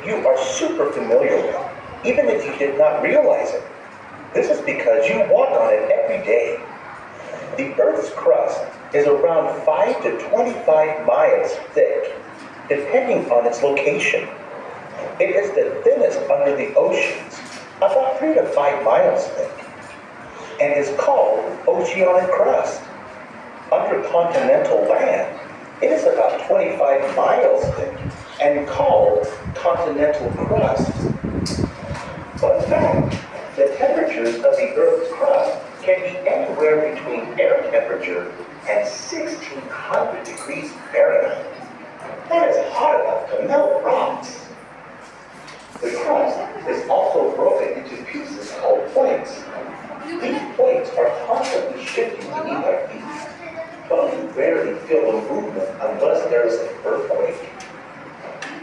you are super familiar with, even if you did not realize it. This is because you walk on it every day. The Earth's crust is around 5 to 25 miles thick, depending on its location. It is the thinnest under the oceans, about 3 to 5 miles thick, and is called oceanic crust. Under continental land, it is about 25 miles thick and called continental crust. Fun fact, the temperatures of the Earth's crust can be anywhere between air temperature and 1600 degrees Fahrenheit. That is hot enough to melt rocks. The crust is also broken into pieces called plates. These plates are constantly shifting beneath our feet, but we rarely feel the movement unless there is an earthquake.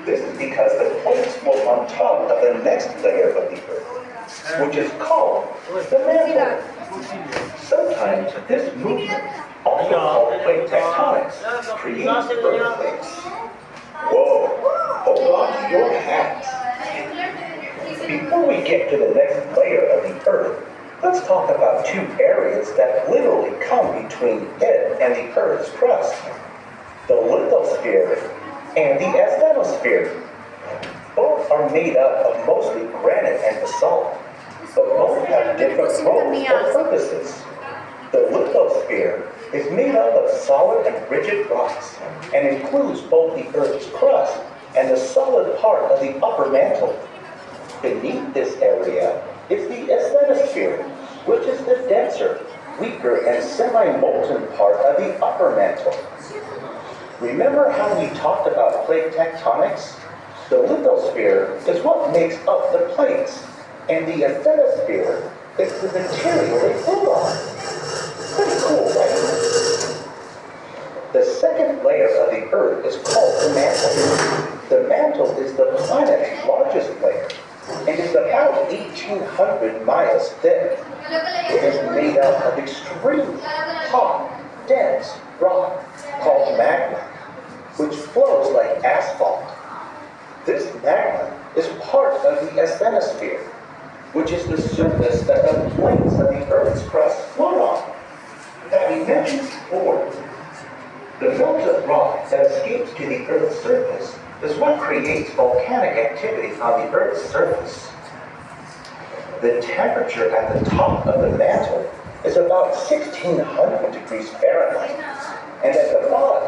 This is because the plates float on top of the next layer of the Earth, which is called the mantle. Sometimes this movement, also called plate tectonics, creates earthquakes. Whoa, hold on to your hats. Before we get to the next layer of the Earth, let's talk about two areas that literally come between it and the Earth's crust: the lithosphere and the asthenosphere. Both are made up of mostly granite and basalt, but both have different roles or purposes. The lithosphere is made up of solid and rigid rocks and includes both the Earth's crust and the solid part of the upper mantle. Beneath this area is the asthenosphere, which is the denser, weaker, and semi-molten part of the upper mantle. Remember how we talked about plate tectonics? The lithosphere is what makes up the plates, and the asthenosphere is the material they float on. Pretty cool, right? The second layer of the Earth is called the mantle. The mantle is the planet's largest layer and is about 1,800 miles thick. It is made up of extremely hot, dense rock called magma, which flows like asphalt. This magma is part of the asthenosphere, which is the surface that the plates of the Earth's crust float on. That we mentioned before. The melted rock that escapes to the Earth's surface is what creates volcanic activity on the Earth's surface. The temperature at the top of the mantle is about 1600 degrees Fahrenheit, and at the bottom